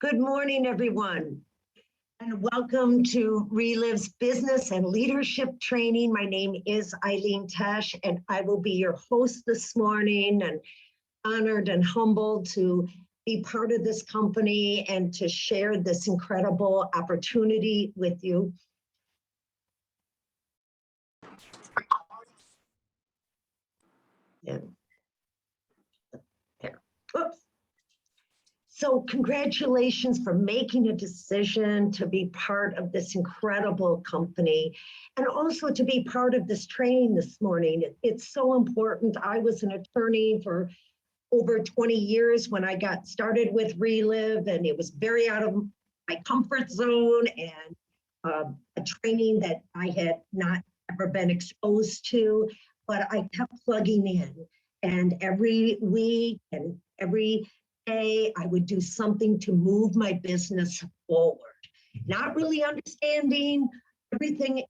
Good morning, everyone, and welcome to Relive's Business and Leadership Training. My name is Eileen Tesch, and I will be your host this morning, and honored and humbled to be part of this company and to share this incredible opportunity with you. And there. Oops. So congratulations for making a decision to be part of this incredible company and also to be part of this training this morning. It's so important. I was an attorney for over 20 years when I got started with Relive, and it was very out of my comfort zone and a training that I had not ever been exposed to, but I kept plugging in, and every week and every day I would do something to move my business forward, not really understanding everything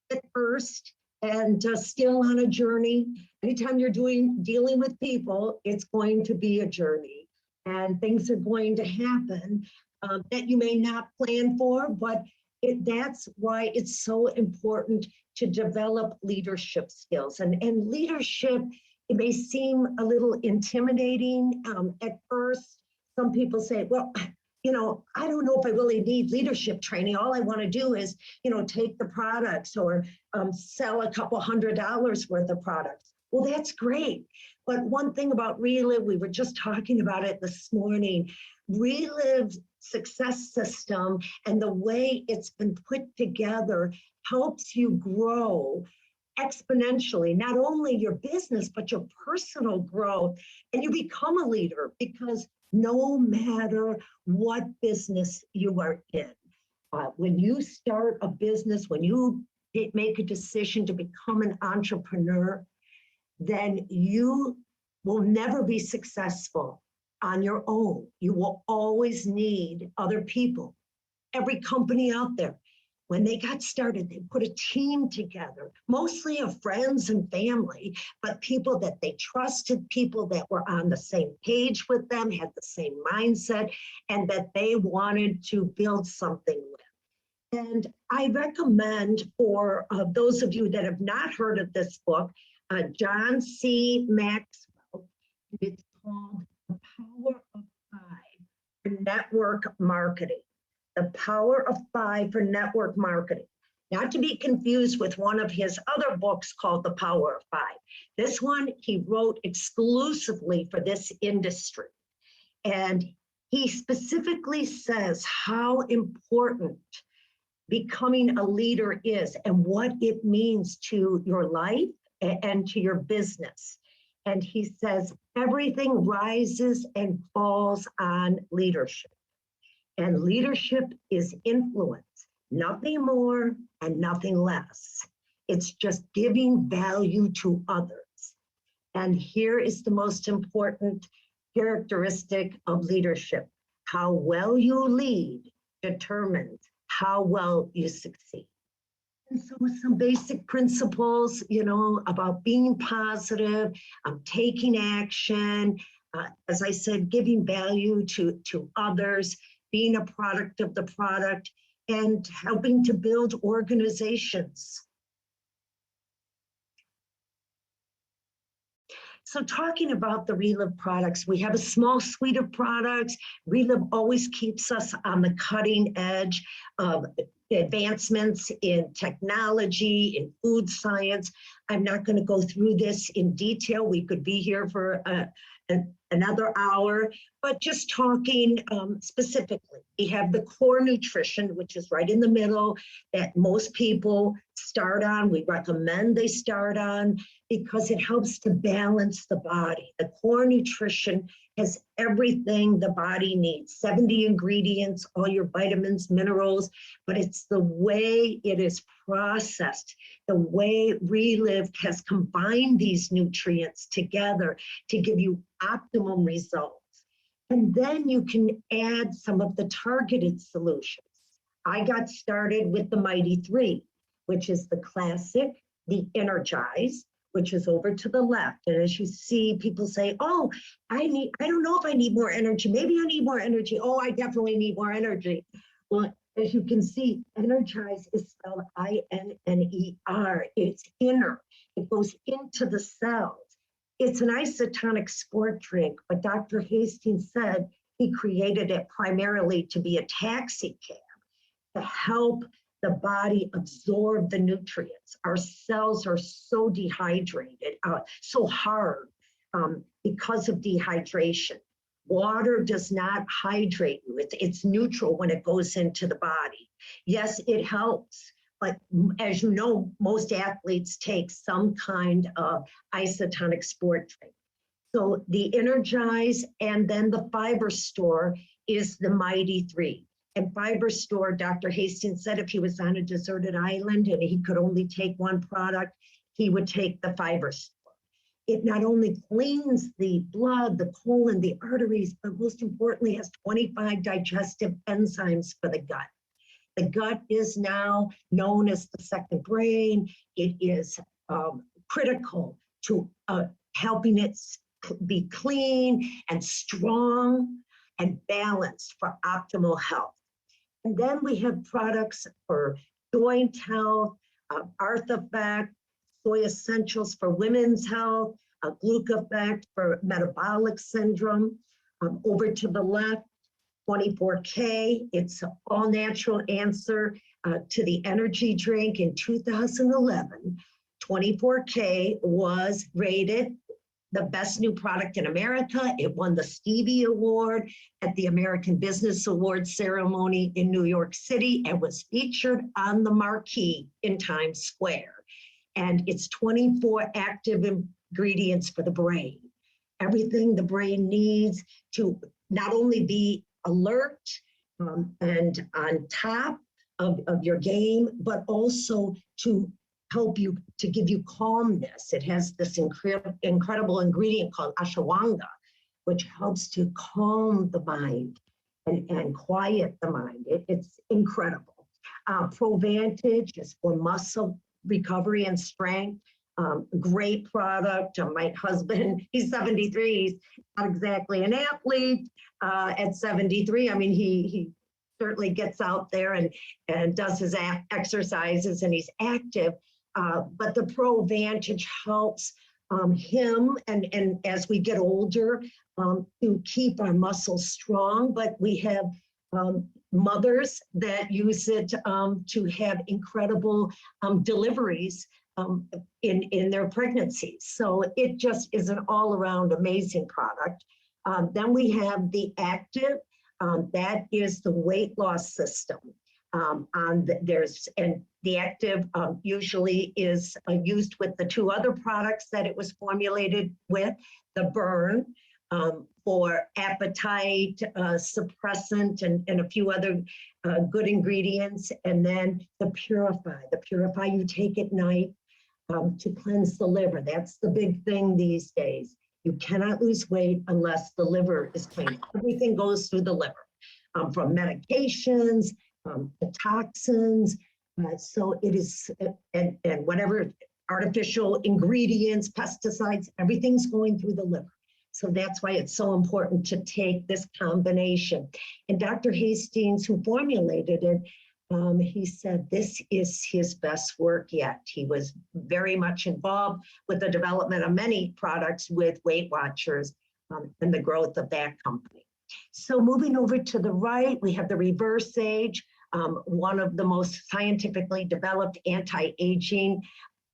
at first, and still on a journey. Anytime you're dealing with people, it's going to be a journey, and things are going to happen that you may not plan for, but that's why it's so important to develop leadership skills. And leadership, it may seem a little intimidating at first. Some people say, well, you know, I don't know if I really need leadership training. All I want to do is, you know, take the products or sell a couple $100 worth of products. Well, that's great. But one thing about Relive, we were just talking about it this morning, Relive's success system and the way it's been put together helps you grow exponentially, not only your business, but your personal growth, and you become a leader, because no matter what business you are in, when you start a business, when you make a decision to become an entrepreneur, then you will never be successful on your own. You will always need other people. Every company out there, when they got started, they put a team together, mostly of friends and family, but people that they trusted, people that were on the same page with them, had the same mindset, and that they wanted to build something with. And I recommend for those of you that have not heard of this book, John C. Maxwell, it's called The Power of Five for Network Marketing. The Power of Five for Network Marketing. Not to be confused with one of his other books called The Power of Five. This one he wrote exclusively for this industry. And he specifically says how important becoming a leader is and what it means to your life and to your business. And he says everything rises and falls on leadership. And leadership is influence, nothing more and nothing less. It's just giving value to others. And here is the most important characteristic of leadership. How well you lead determines how well you succeed. And so some basic principles, you know, about being positive, taking action, as I said, giving value to others, being a product of the product, and helping to build organizations. So talking about the Relive products, we have a small suite of products. Relive always keeps us on the cutting edge of advancements in technology, in food science. I'm not going to go through this in detail. We could be here for another hour, but just talking specifically, we have the core nutrition, which is right in the middle, that most people start on. We recommend they start on because it helps to balance the body. The core nutrition has everything the body needs, 70 ingredients, all your vitamins, minerals, but it's the way it is processed, the way Relive has combined these nutrients together to give you optimum results. And then you can add some of the targeted solutions. I got started with the Mighty Three, which is the classic, the Energize, which is over to the left. And as you see, people say, oh, I don't know if I need more energy. Maybe I need more energy. Oh, I definitely need more energy. Well, as you can see, energize is spelled I-N-N-E-R. It's inner. It goes into the cells. It's an isotonic sport drink, but Dr. Hastings said he created it primarily to be a taxi cab to help the body absorb the nutrients. Our cells are so dehydrated, so hard because of dehydration. Water does not hydrate you. It's neutral when it goes into the body. Yes, it helps, but as you know, most athletes take some kind of isotonic sport drink. So the Energize and then the Fiber Store is the Mighty Three. And Fiber Store, Dr. Hastings said if he was on a deserted island and he could only take one product, he would take the Fiber Store. It not only cleans the blood, the colon, the arteries, but most importantly has 25 digestive enzymes for the gut. The gut is now known as the second brain. It is critical to helping it be clean and strong and balanced for optimal health. And then we have products for joint health, Arthafect, Soy Essentials for women's health, Glucofect for metabolic syndrome. Over to the left, 24K, it's an all-natural answer to the energy drink. In 2011, 24K was rated the best new product in America. It won the Stevie Award at the American Business Awards ceremony in New York City and was featured on the marquee in Times Square. And it's 24 active ingredients for the brain. Everything the brain needs to not only be alert and on top of your game, but also to help you, to give you calmness. It has this incredible ingredient called ashwagandha, which helps to calm the mind and quiet the mind. It's incredible. ProVantage is for muscle recovery and strength. Great product. My husband, he's 73, he's not exactly an athlete at 73. I mean, he certainly gets out there and does his exercises and he's active. But the ProVantage helps him and as we get older to keep our muscles strong. But we have mothers that use it to have incredible deliveries in their pregnancies. So it just is an all-around amazing product. Then we have the Active, that is the weight loss system. The Active usually is used with the two other products that it was formulated with, the Burn for appetite suppressant and a few other good ingredients, and then the Purify. The Purify you take at night to cleanse the liver. That's the big thing these days. You cannot lose weight unless the liver is clean. Everything goes through the liver, from medications, the toxins. So it is, and whatever artificial ingredients, pesticides, everything's going through the liver. So that's why it's so important to take this combination. And Dr. Hastings, who formulated it, he said this is his best work yet. He was very much involved with the development of many products with Weight Watchers and the growth of that company. So moving over to the right, we have the Reverse Age, one of the most scientifically developed anti-aging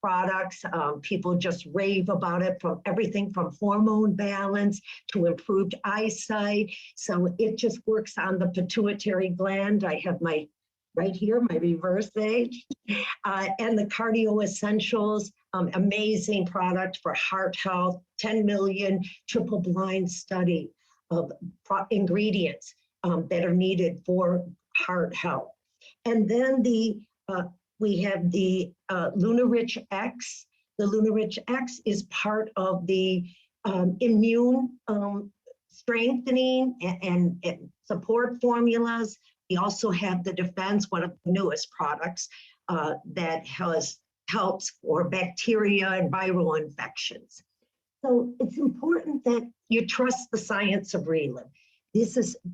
products. People just rave about it, from everything from hormone balance to improved eyesight. So it just works on the pituitary gland. I have my right here, my Reverse Age, and the Cardio Essentials, amazing product for heart health, 10 million triple blind study of ingredients that are needed for heart health. And then we have the Lunarich X. The Lunarich X is part of the immune strengthening and support formulas. We also have the Defense, one of the newest products that has helps for bacteria and viral infections. So it's important that you trust the science of Relive.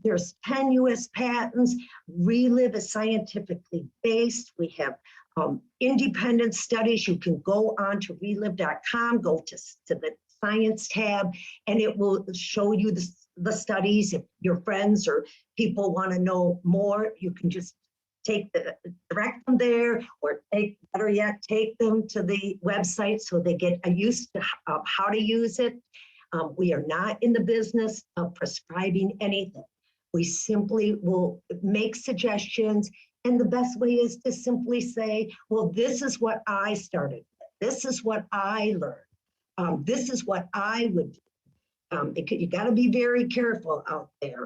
There's 10 US patents. Relive is scientifically based. We have independent studies. You can go on to relive.com, go to the science tab, and it will show you the studies. If your friends or people want to know more, you can just direct them there, or better yet, take them to the website so they get used to how to use it. We are not in the business of prescribing anything. We simply will make suggestions, and the best way is to simply say, well, this is what I started with. This is what I learned. This is what I would do. You got to be very careful out there,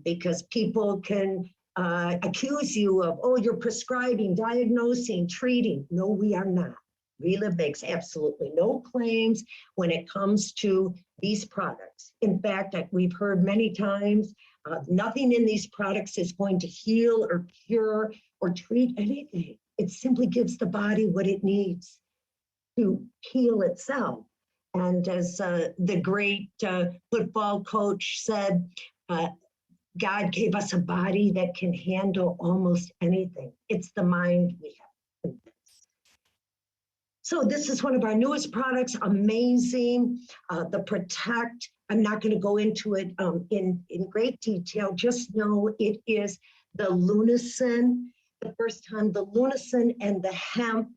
because people can accuse you of, oh, you're prescribing, diagnosing, treating. No, we are not. Relive makes absolutely no claims when it comes to these products. In fact, we've heard many times, nothing in these products is going to heal or cure or treat anything. It simply gives the body what it needs to heal itself. And as the great football coach said, God gave us a body that can handle almost anything. It's the mind we have. So this is one of our newest products, amazing. The Protect, I'm not going to go into it in great detail. Just know it is the Lunarich. The first time the Lunarich and the hemp,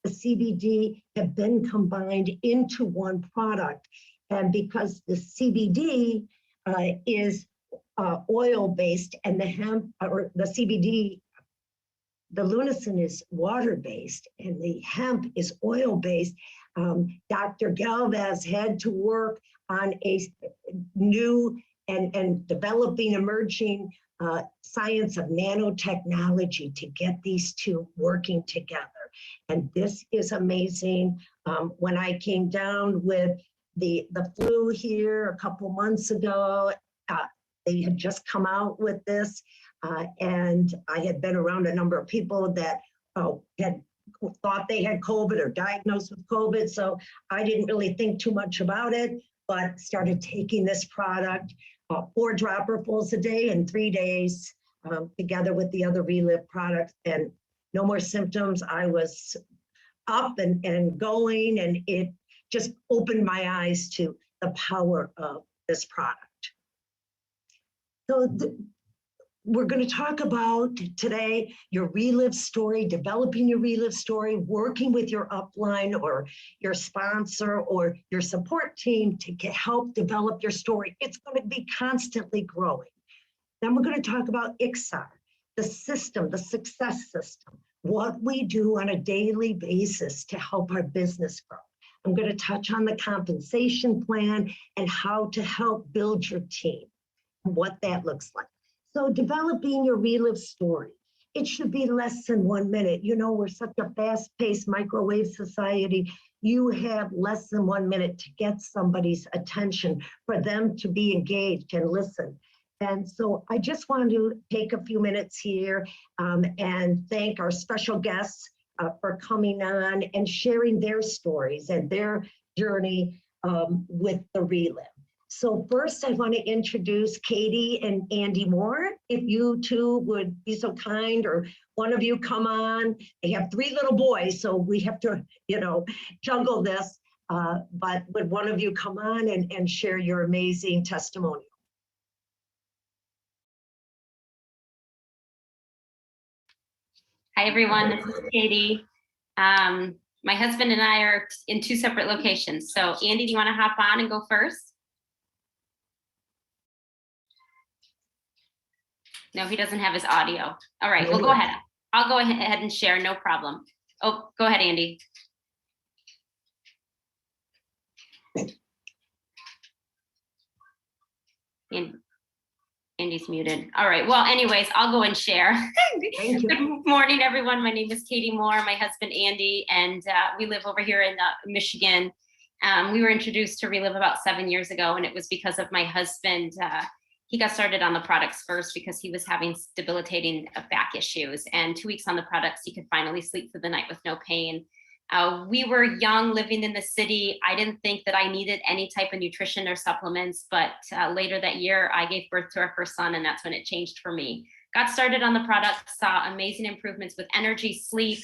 the CBD, have been combined into one product. And because the CBD is oil-based, and the hemp, or the CBD, the Lunarich is water-based, and the hemp is oil-based. Dr. Galvez had to work on a new and developing emerging science of nanotechnology to get these two working together. And this is amazing. When I came down with the flu here a couple months ago, they had just come out with this, and I had been around a number of people that had thought they had COVID or diagnosed with COVID, so I didn't really think too much about it, but started taking this product, 4 dropperfuls a day in 3 days, together with the other Relive products, and no more symptoms. I was up and going, and it just opened my eyes to the power of this product. So we're going to talk about today your Relive story, developing your Relive story, working with your upline or your sponsor or your support team to help develop your story. It's going to be constantly growing. Then we're going to talk about ICSAR, the system, the success system, what we do on a daily basis to help our business grow. I'm going to touch on the compensation plan and how to help build your team, what that looks like. So developing your Relive story, it should be less than 1 minute. You know, we're such a fast-paced microwave society. You have less than 1 minute to get somebody's attention, for them to be engaged and listen. And so I just wanted to take a few minutes here and thank our special guests for coming on and sharing their stories and their journey with the Relive. So first, I want to introduce Katie and Andy Moore. If you two would be so kind, or one of you come on. They have 3 little boys, so we have to, juggle this. But would one of you come on and share your amazing testimonial? Hi, everyone. This is Katie. My husband and I are in 2 separate locations. So Andy, do you want to hop on and go first? No, he doesn't have his audio. All right, well, go ahead. I'll go ahead and share, no problem. Oh, go ahead, Andy. Andy's muted. All right, well, anyways, I'll go and share. Thank you. Good morning, everyone. My name is Katie Moore, my husband, Andy, and we live over here in Michigan. We were introduced to Relive about 7 years ago, and it was because of my husband. He got started on the products first because he was having debilitating back issues. And 2 weeks on the products, he could finally sleep through the night with no pain. We were young, living in the city. I didn't think that I needed any type of nutrition or supplements, but later that year, I gave birth to our first son, and that's when it changed for me. Got started on the product, saw amazing improvements with energy, sleep.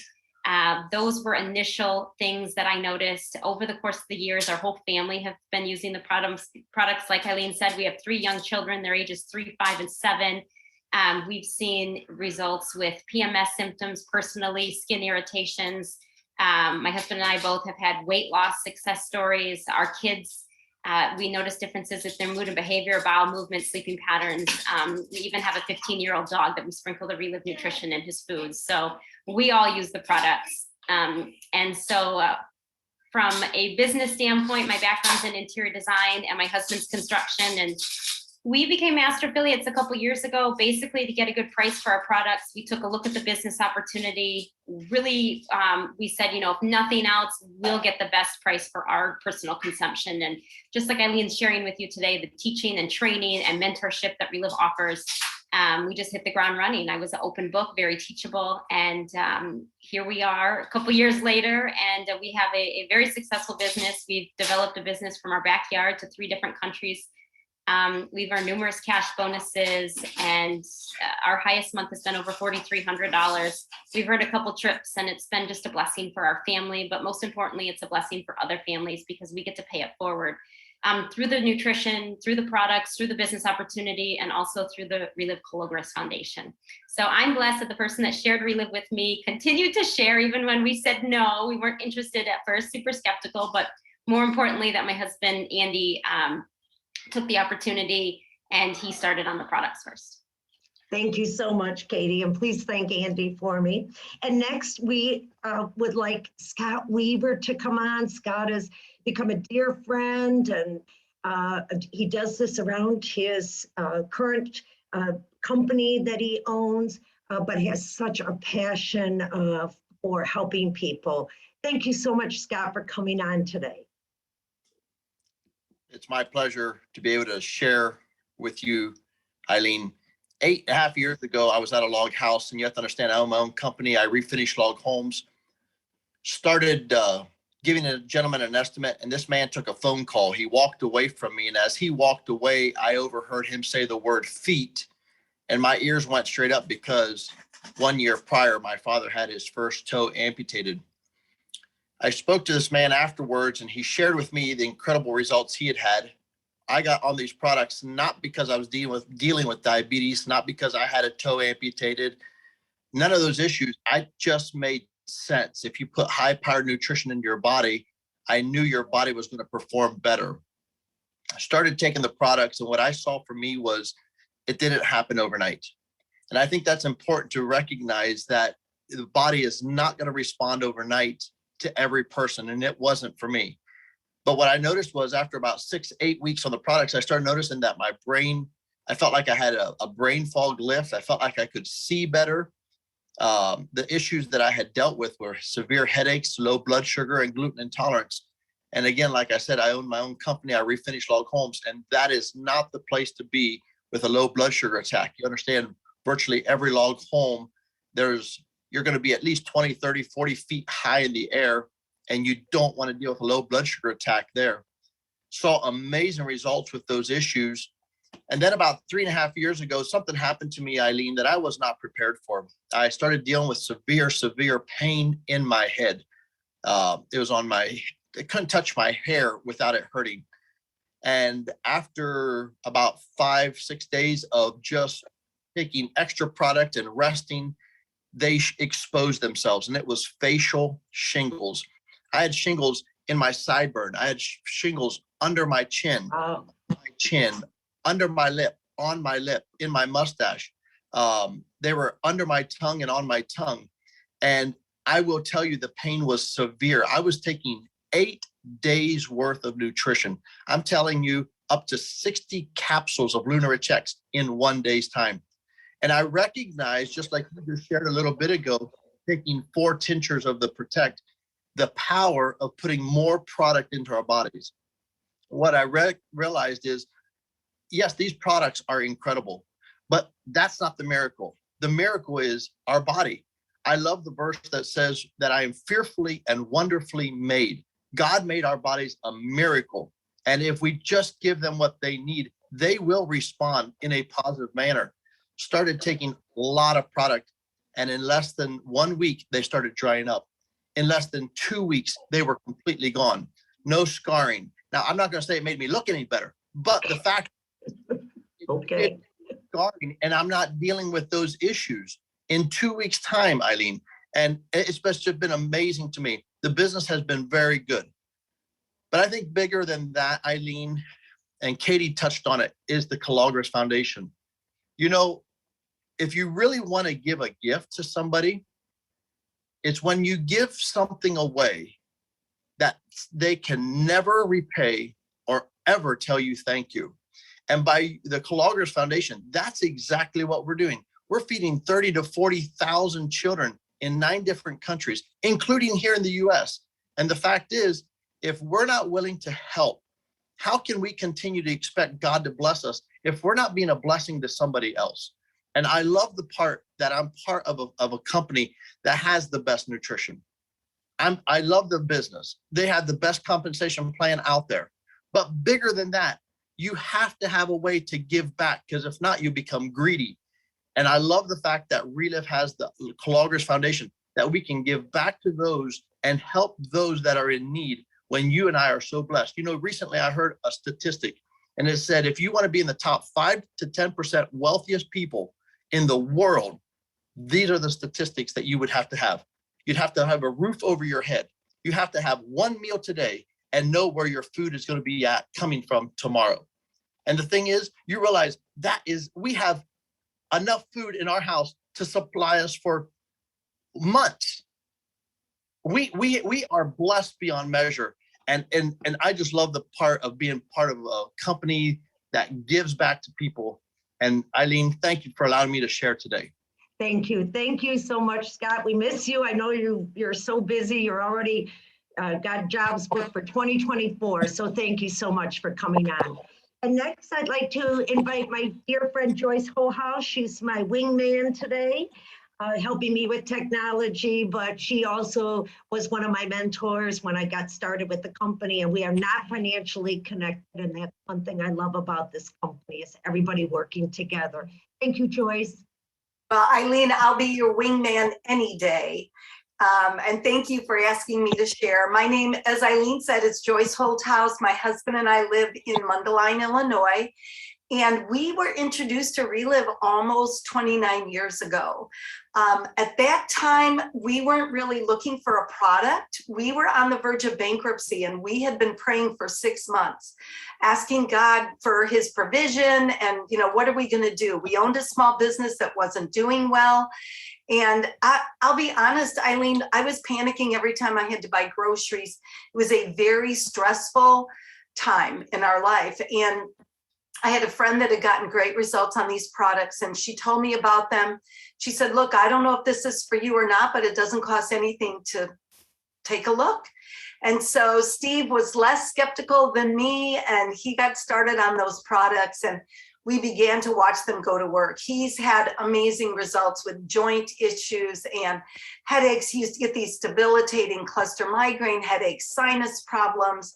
Those were initial things that I noticed. Over the course of the years, our whole family have been using the products. Like Eileen said, we have 3 young children. Their ages 3, 5, and 7. We've seen results with PMS symptoms, personally, skin irritations. My husband and I both have had weight loss success stories. Our kids, we notice differences with their mood and behavior, bowel movement, sleeping patterns. We even have a 15-year-old dog that we sprinkle the Relive nutrition in his food. So we all use the products. And so from a business standpoint, my background's in interior design and my husband's construction. And we became master affiliates a couple years ago, basically to get a good price for our products. We took a look at the business opportunity. Really, we said, if nothing else, we'll get the best price for our personal consumption. And just like Eileen's sharing with you today, the teaching and training and mentorship that Relive offers, we just hit the ground running. I was an open book, very teachable. And here we are a couple years later, and we have a very successful business. We've developed a business from our backyard to 3 different countries. We've earned numerous cash bonuses, and our highest month has been over $4,300. We've earned a couple trips, and it's been just a blessing for our family, but most importantly, it's a blessing for other families because we get to pay it forward through the nutrition, through the products, through the business opportunity, and also through the Relive Cologress Foundation. So I'm blessed that the person that shared Relive with me continued to share even when we said no. We weren't interested at first, super skeptical, but more importantly, that my husband, Andy, took the opportunity and he started on the products first. Thank you so much, Katie, and please thank Andy for me. And next, we would like Scott Weaver to come on. Scott has become a dear friend, and he does this around his current company that he owns, but he has such a passion for helping people. Thank you so much, Scott, for coming on today. It's my pleasure to be able to share with you, Eileen. 8.5 years ago, I was at a log house, and you have to understand, I own my own company. I refinish log homes. Started giving a gentleman an estimate, and this man took a phone call. He walked away from me, and as he walked away, I overheard him say the word feet, and my ears went straight up because 1 year prior, my father had his first toe amputated. I spoke to this man afterwards, and he shared with me the incredible results he had had. I got on these products not because I was dealing with diabetes, not because I had a toe amputated, none of those issues. I just made sense. If you put high-powered nutrition into your body, I knew your body was going to perform better. I started taking the products, and what I saw for me was it didn't happen overnight. And I think that's important to recognize that the body is not going to respond overnight to every person, and it wasn't for me. But what I noticed was after about 6-8 weeks on the products, I started noticing that my brain, I felt like I had a brain fog lift. I felt like I could see better. The issues that I had dealt with were severe headaches, low blood sugar, and gluten intolerance. And again, like I said, I own my own company. I refinish log homes, and that is not the place to be with a low blood sugar attack. You understand, virtually every log home, you're going to be at least 20, 30, 40 feet high in the air, and you don't want to deal with a low blood sugar attack there. Saw amazing results with those issues. And then about 3.5 years ago, something happened to me, Eileen, that I was not prepared for. I started dealing with severe pain in my head. It was I couldn't touch my hair without it hurting. And after about 5-6 days of just taking extra product and resting, they exposed themselves, and it was facial shingles. I had shingles in my sideburn. I had shingles under my chin, under my lip, on my lip, in my mustache. They were under my tongue and on my tongue. And I will tell you, the pain was severe. I was taking 8 days worth of nutrition. I'm telling you, up to 60 capsules of Lunarich X in 1 day's time. And I recognize, just like you just shared a little bit ago, taking 4 tinctures of the Protect, the power of putting more product into our bodies. What I realized is, yes, these products are incredible, but that's not the miracle. The miracle is our body. I love the verse that says that I am fearfully and wonderfully made. God made our bodies a miracle. And if we just give them what they need, they will respond in a positive manner. Started taking a lot of product, and in less than 1 week, they started drying up. In less than 2 weeks, they were completely gone. No scarring. Now, I'm not going to say it made me look any better, but the fact Okay. scarring, and I'm not dealing with those issues in 2 weeks' time, Eileen. And it's just been amazing to me. The business has been very good. But I think bigger than that, Eileen, and Katie touched on it, is the Calogres Foundation. You know, if you really want to give a gift to somebody, it's when you give something away that they can never repay or ever tell you thank you. And by the Calogres Foundation, that's exactly what we're doing. We're feeding 30 to 40,000 children in 9 different countries, including here in the US. And the fact is, if we're not willing to help, how can we continue to expect God to bless us if we're not being a blessing to somebody else? And I love the part that I'm part of a company that has the best nutrition. I love the business. They have the best compensation plan out there. But bigger than that, you have to have a way to give back, because if not, you become greedy. And I love the fact that Relive has the Calogres Foundation, that we can give back to those and help those that are in need when you and I are so blessed. You know, recently I heard a statistic, and it said, if you want to be in the top 5 to 10% wealthiest people in the world, these are the statistics that you would have to have. You'd have to have a roof over your head. You have to have one meal today and know where your food is going to be coming from tomorrow. And the thing is, you realize we have enough food in our house to supply us for months. We are blessed beyond measure. And I just love the part of being part of a company that gives back to people. And Eileen, thank you for allowing me to share today. Thank you. Thank you so much, Scott. We miss you. I know you're so busy. You're already got jobs booked for 2024. So thank you so much for coming on. And next, I'd like to invite my dear friend Joyce Hohaus. She's my wingman today, helping me with technology, but she also was one of my mentors when I got started with the company, and we are not financially connected. And that's one thing I love about this company, is everybody working together. Thank you, Joyce. Well, Eileen, I'll be your wingman any day. And thank you for asking me to share. My name, as Eileen said, is Joyce Hohaus. My husband and I live in Mundelein, Illinois. And we were introduced to Relive almost 29 years ago. At that time, we weren't really looking for a product. We were on the verge of bankruptcy, and we had been praying for 6 months, asking God for his provision and, what are we going to do? We owned a small business that wasn't doing well. And I'll be honest, Eileen, I was panicking every time I had to buy groceries. It was a very stressful time in our life. And I had a friend that had gotten great results on these products, and she told me about them. She said, look, I don't know if this is for you or not, but it doesn't cost anything to take a look. And so Steve was less skeptical than me, and he got started on those products, and we began to watch them go to work. He's had amazing results with joint issues and headaches. He used to get these debilitating cluster migraine headaches, sinus problems.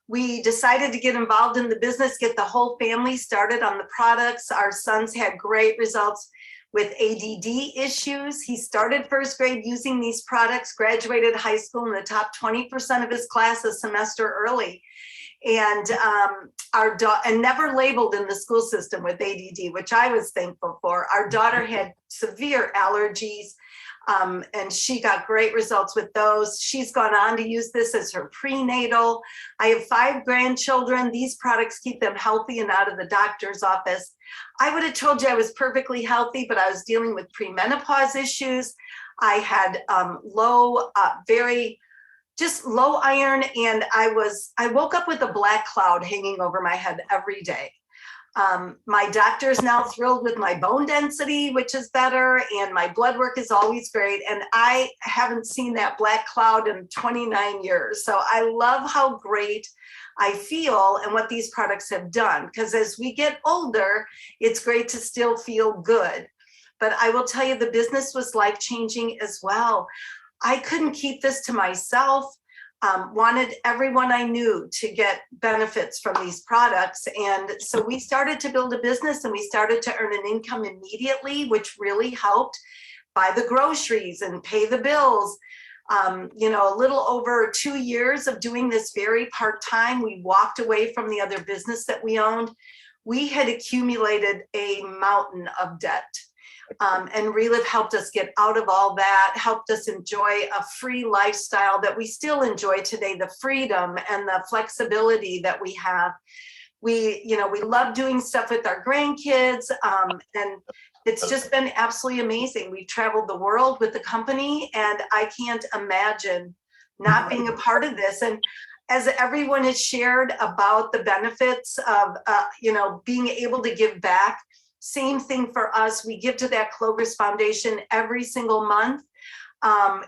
We decided to get involved in the business, get the whole family started on the products. Our sons had great results with ADD issues. He started first grade using these products, graduated high school in the top 20% of his class a semester early. And and never labeled in the school system with ADD, which I was thankful for. Our daughter had severe allergies, and she got great results with those. She's gone on to use this as her prenatal. I have 5 grandchildren. These products keep them healthy and out of the doctor's office. I would have told you I was perfectly healthy, but I was dealing with premenopause issues. I had low iron, and I woke up with a black cloud hanging over my head every day. My doctor's now thrilled with my bone density, which is better, and my blood work is always great. And I haven't seen that black cloud in 29 years. So I love how great I feel and what these products have done, because as we get older, it's great to still feel good. but I will tell you the business was life-changing as well. I couldn't keep this to myself. Wanted everyone I knew to get benefits from these products. And so we started to build a business and we started to earn an income immediately, which really helped buy the groceries and pay the bills. You know, a little over 2 years of doing this very part-time, we walked away from the other business that we owned. We had accumulated a mountain of debt. And Relive helped us get out of all that, helped us enjoy a free lifestyle that we still enjoy today, the freedom and the flexibility that we have. We love doing stuff with our grandkids, and it's just been absolutely amazing. We've traveled the world with the company, and I can't imagine not being a part of this. And as everyone has shared about the benefits of, being able to give back, same thing for us. We give to that Clovis Foundation every single month.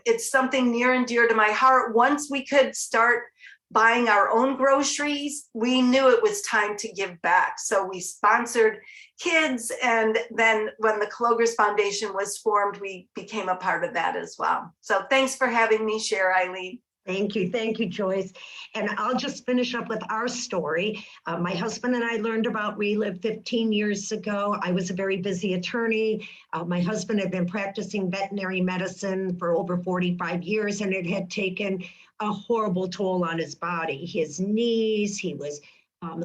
It's something near and dear to my heart. Once we could start buying our own groceries, we knew it was time to give back. So we sponsored kids. And then when the Clovis Foundation was formed, we became a part of that as well. So thanks for having me share, Eileen. Thank you, Joyce. And I'll just finish up with our story. My husband and I learned about Relive 15 years ago. I was a very busy attorney. My husband had been practicing veterinary medicine for over 45 years, and it had taken a horrible toll on his body. His knees, he was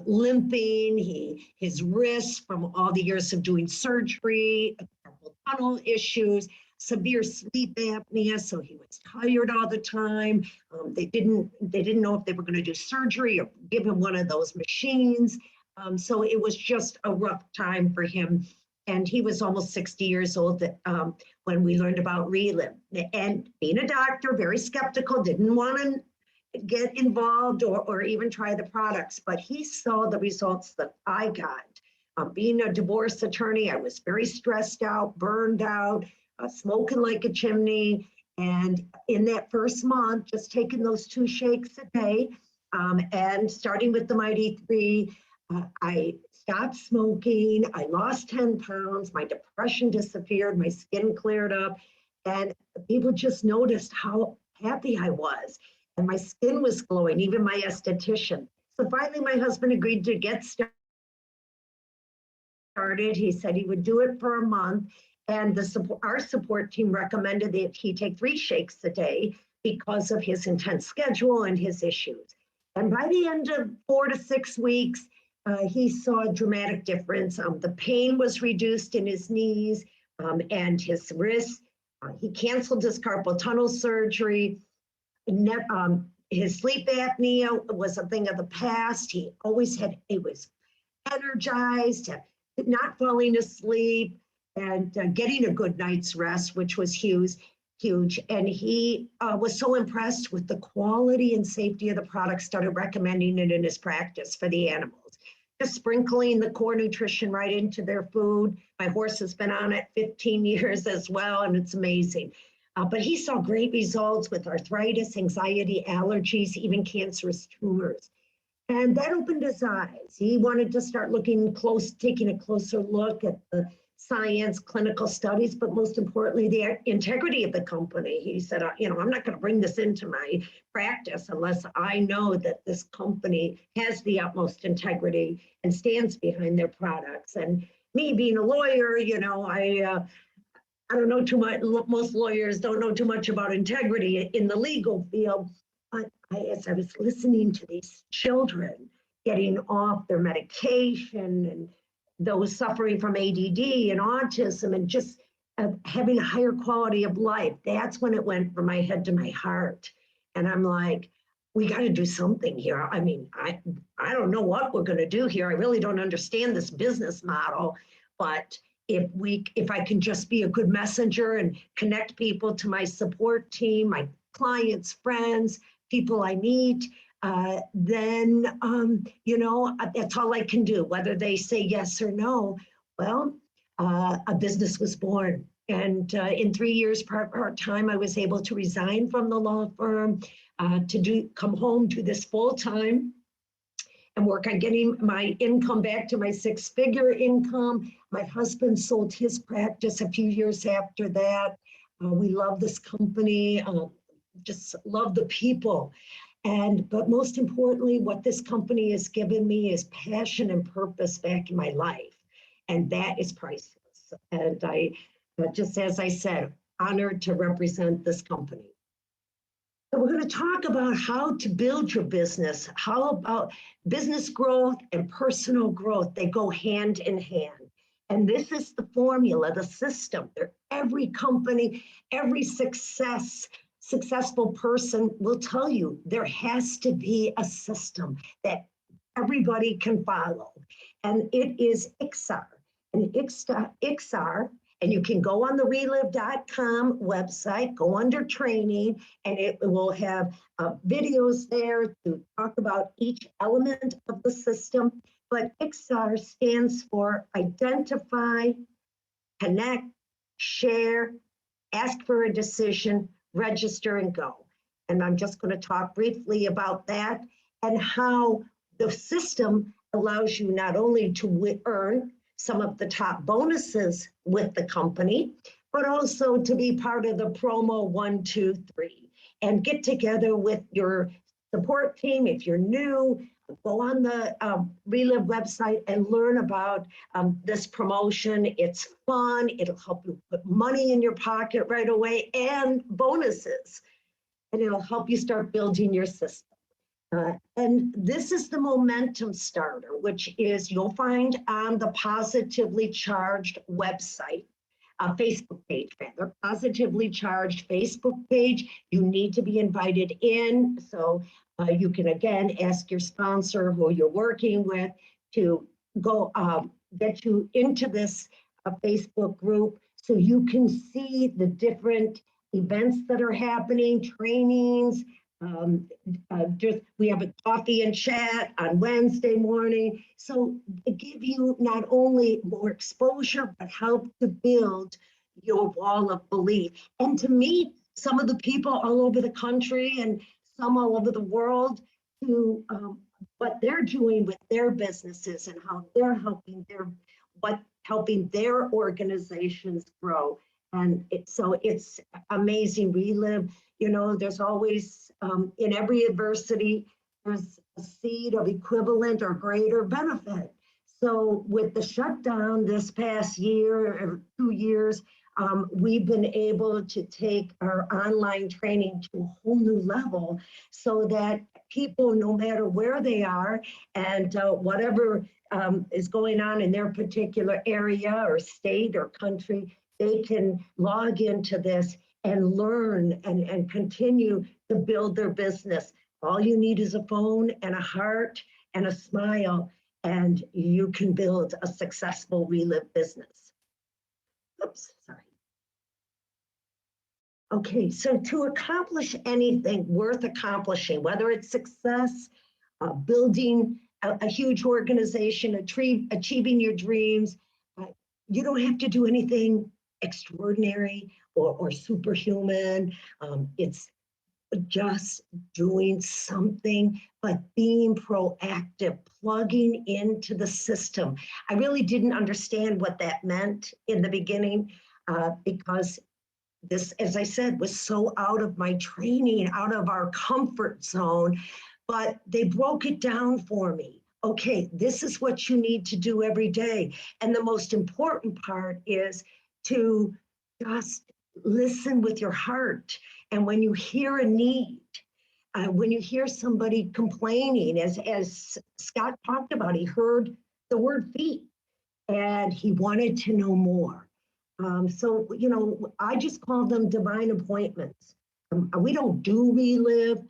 limping, his wrists from all the years of doing surgery, carpal tunnel issues, severe sleep apnea, so he was tired all the time. They didn't know if they were going to do surgery or give him one of those machines. So it was just a rough time for him. And he was almost 60 years old when we learned about Relive. And being a doctor, very skeptical, didn't want to get involved or even try the products, but he saw the results that I got. Being a divorce attorney, I was very stressed out, burned out, smoking like a chimney. And in that first month, just taking those 2 shakes a day and starting with the Mighty 3, I stopped smoking. I lost 10 pounds. My depression disappeared. My skin cleared up. And people just noticed how happy I was. And my skin was glowing, even my esthetician. So finally, my husband agreed to get started. He said he would do it for a month. And our support team recommended that he take 3 shakes a day because of his intense schedule and his issues. And by the end of 4 to 6 weeks, he saw a dramatic difference. The pain was reduced in his knees and his wrists. He canceled his carpal tunnel surgery. His sleep apnea was a thing of the past. He was energized, not falling asleep, and getting a good night's rest, which was huge. And he was so impressed with the quality and safety of the product, started recommending it in his practice for the animals, just sprinkling the core nutrition right into their food. My horse has been on it 15 years as well, and it's amazing. But he saw great results with arthritis, anxiety, allergies, even cancerous tumors. And that opened his eyes. He wanted to start taking a closer look at the science, clinical studies, but most importantly, the integrity of the company. He said, I'm not going to bring this into my practice unless I know that this company has the utmost integrity and stands behind their products. And me being a lawyer, I don't know too much. Most lawyers don't know too much about integrity in the legal field. But as I was listening to these children getting off their medication and those suffering from ADD and autism and just having a higher quality of life, that's when it went from my head to my heart. And I'm like, we got to do something here. I mean, I don't know what we're going to do here. I really don't understand this business model, but if I can just be a good messenger and connect people to my support team, my clients, friends, people I meet, then, that's all I can do, whether they say yes or no. Well, a business was born. And in 3 years part-time, I was able to resign from the law firm, come home to this full-time. and work on getting my income back to my 6-figure income. My husband sold his practice a few years after that. We love this company, just love the people. But most importantly, what this company has given me is passion and purpose back in my life. And that is priceless. And just as I said, honored to represent this company. So we're going to talk about how to build your business, how about business growth and personal growth. They go hand in hand. And this is the formula, the system. Every company, every successful person will tell you there has to be a system that everybody can follow. And it is IXAR. And IXAR, and you can go on the relive.com website, go under training, and it will have videos there to talk about each element of the system. But IXAR stands for identify, connect, share, ask for a decision, register, and go. And I'm just going to talk briefly about that and how the system allows you not only to earn some of the top bonuses with the company, but also to be part of the promo 1, 2, 3 and get together with your support team. If you're new, go on the Relive website and learn about this promotion. It's fun. It'll help you put money in your pocket right away and bonuses. And it'll help you start building your system. And this is the momentum starter, which is you'll find on the Positively Charged website, Facebook page, rather, Positively Charged Facebook page. You need to be invited in. So you can, again, ask your sponsor who you're working with to go get you into this Facebook group so you can see the different events that are happening, trainings. We have a coffee and chat on Wednesday morning. So it give you not only more exposure, but help to build your wall of belief and to meet some of the people all over the country and some all over the world to what they're doing with their businesses and how they're helping their organizations grow. And so it's amazing. Relive, there's always, in every adversity, there's a seed of equivalent or greater benefit. So with the shutdown this past year or 2 years, we've been able to take our online training to a whole new level so that people, no matter where they are and whatever is going on in their particular area or state or country, they can log into this and learn and continue to build their business. All you need is a phone and a heart and a smile, and you can build a successful Relive business. Oops, sorry. Okay, so to accomplish anything worth accomplishing, whether it's success, building a huge organization, achieving your dreams, you don't have to do anything extraordinary or superhuman. It's just doing something, but being proactive, plugging into the system. I really didn't understand what that meant in the beginning because this, as I said, was so out of my training, out of our comfort zone, but they broke it down for me. Okay, this is what you need to do every day. And the most important part is to just listen with your heart. And when you hear a need, when you hear somebody complaining, as Scott talked about, he heard the word feet and he wanted to know more. So, I just call them divine appointments. We don't do Relive,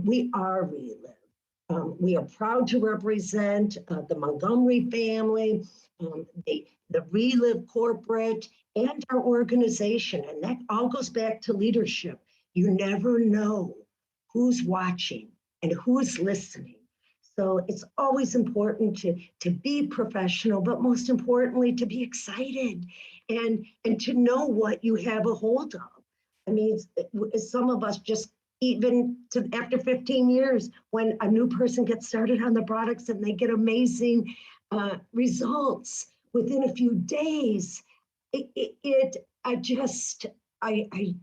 we are Relive. We are proud to represent the Montgomery family, the Relive corporate, and our organization. And that all goes back to leadership. You never know who's watching and who's listening. So it's always important to be professional, but most importantly, to be excited and to know what you have a hold of. I mean, some of us just even to after 15 years, when a new person gets started on the products and they get amazing results within a few days, I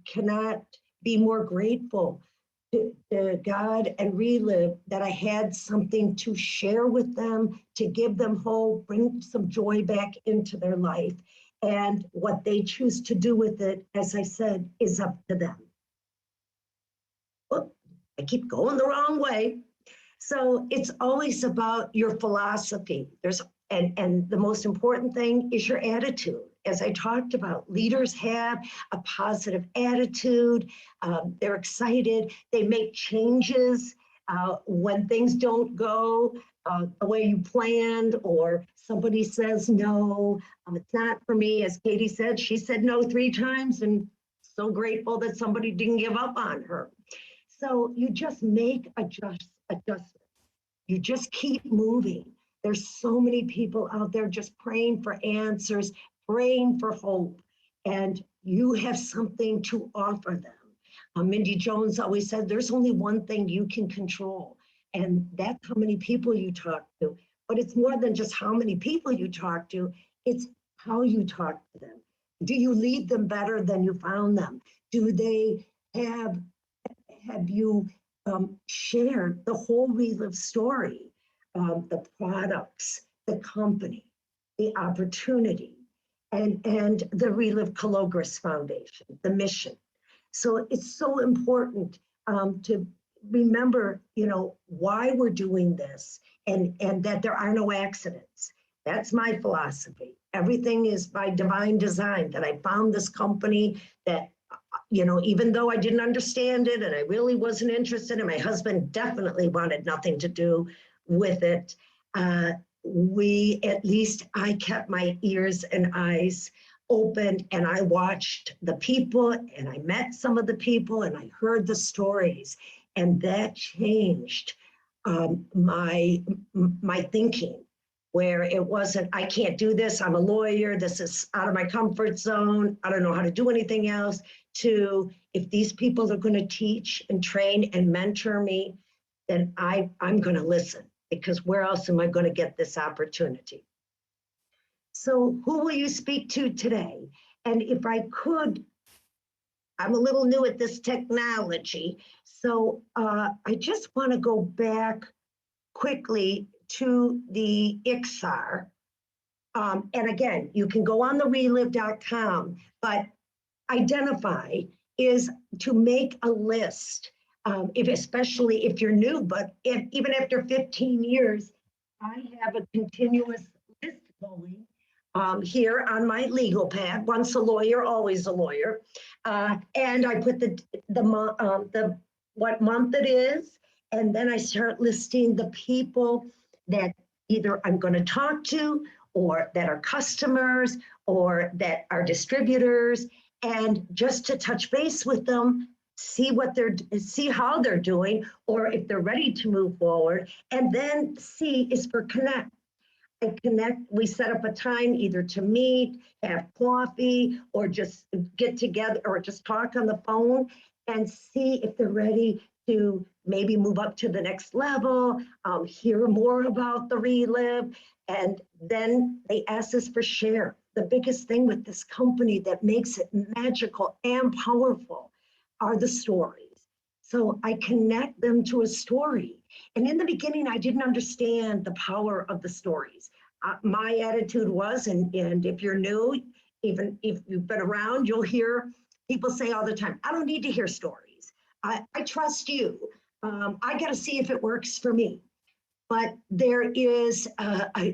cannot be more grateful to God and Relive that I had something to share with them, to give them hope, bring some joy back into their life. And what they choose to do with it, as I said, is up to them. Oh, I keep going the wrong way. So it's always about your philosophy. And the most important thing is your attitude. As I talked about, leaders have a positive attitude. They're excited. They make changes when things don't go the way you planned, or somebody says no, it's not for me. As Katie said, she said no 3 times, and so grateful that somebody didn't give up on her. So you just make adjustments. You just keep moving. There's so many people out there just praying for answers, praying for hope, and you have something to offer them. Mindy Jones always said, there's only one thing you can control, and that's how many people you talk to. But it's more than just how many people you talk to, it's how you talk to them. Do you lead them better than you found them? Do they have you shared the whole Relive story? The products, the company, the opportunity, and the Relive Cologris Foundation, the mission. So it's so important to remember, why we're doing this, and that there are no accidents. That's my philosophy. Everything is by divine design, that I found this company that, even though I didn't understand it and I really wasn't interested, and my husband definitely wanted nothing to do with it, I kept my ears and eyes open, and I watched the people, and I met some of the people, and I heard the stories, and that changed my thinking, where it wasn't, I can't do this, I'm a lawyer, this is out of my comfort zone, I don't know how to do anything else, to, if these people are going to teach and train and mentor me, then I'm going to listen, because where else am I going to get this opportunity? So who will you speak to today? And if I could, I'm a little new at this technology, so I just want to go back quickly to the IXAR. And again, you can go on the relive.com, but identify is to make a list. Especially if you're new, but even after 15 years, I have a continuous list going here on my legal pad. Once a lawyer, always a lawyer, and I put the what month it is, and then I start listing the people that either I'm going to talk to, or that are customers, or that are distributors, and just to touch base with them. See how they're doing, or if they're ready to move forward. And then C is for connect. We set up a time either to meet, have coffee, or just get together, or just talk on the phone, and see if they're ready to maybe move up to the next level, hear more about the Relive. And then they ask us for share. The biggest thing with this company that makes it magical and powerful are the stories. So I connect them to a story. And in the beginning, I didn't understand the power of the stories. My attitude was, and if you're new, even if you've been around, you'll hear people say all the time, I don't need to hear stories. I trust you. I got to see if it works for me. But there is a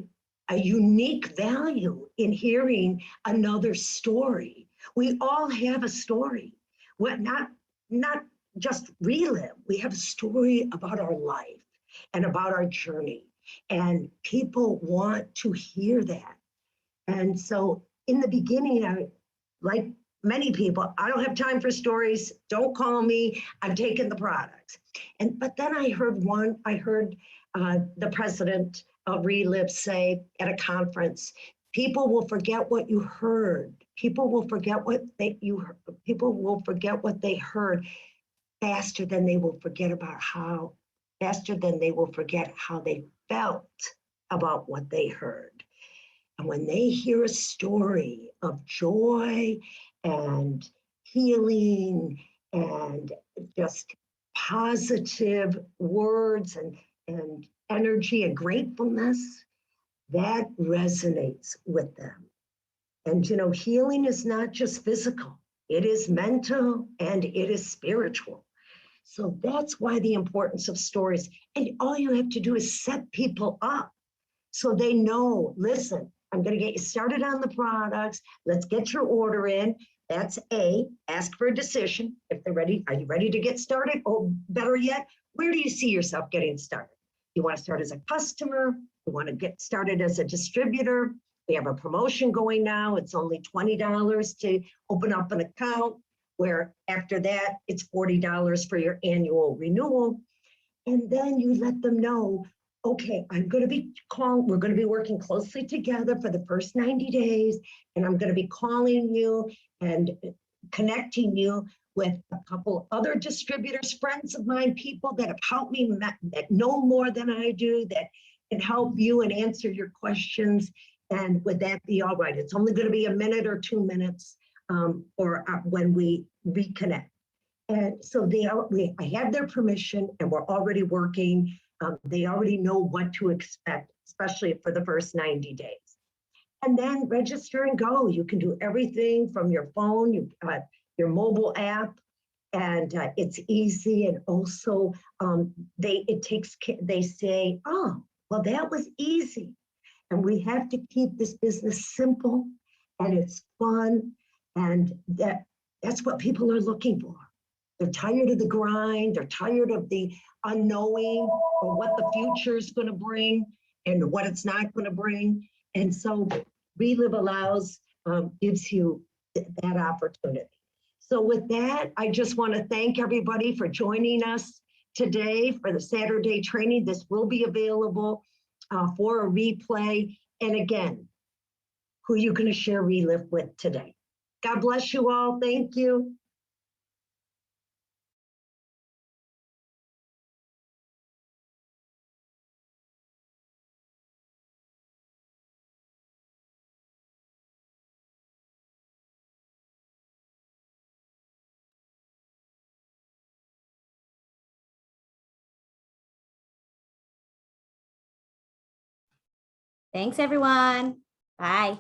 unique value in hearing another story. We all have a story. Well, not just Relive. We have a story about our life and about our journey. And people want to hear that. And so in the beginning, like many people, I don't have time for stories. Don't call me. I'm taking the products. But then I heard the president of Relive say at a conference, people will forget what you heard. People will forget what they heard. faster than they will forget how they felt about what they heard. And when they hear a story of joy and healing and just positive words and energy and gratefulness, that resonates with them. And healing is not just physical, it is mental and it is spiritual. So that's why the importance of stories. And all you have to do is set people up so they know, listen, I'm going to get you started on the products. Let's get your order in. That's A, ask for a decision. If they're ready, are you ready to get started? Or better yet, where do you see yourself getting started? You want to start as a customer? You want to get started as a distributor? We have a promotion going now. It's only $20 to open up an account, where after that, it's $40 for your annual renewal. And then you let them know, okay, we're going to be working closely together for the first 90 days, and I'm going to be calling you and connecting you with a couple other distributors, friends of mine, people that have helped me, that know more than I do, that can help you and answer your questions. And would that be all right? It's only going to be a minute or 2 minutes when we reconnect. And so I have their permission, and we're already working. They already know what to expect, especially for the first 90 days. And then register and go. You can do everything from your phone, your mobile app, and it's easy. And also, they say, oh, well, that was easy. And we have to keep this business simple, and it's fun, and that's what people are looking for. They're tired of the grind. They're tired of the unknowing or what the future is going to bring and what it's not going to bring. And so Relive gives you that opportunity. So with that, I just want to thank everybody for joining us today for the Saturday training. This will be available for a replay. And again, who are you going to share Relive with today? God bless you all. Thank you. Thanks, everyone. Bye.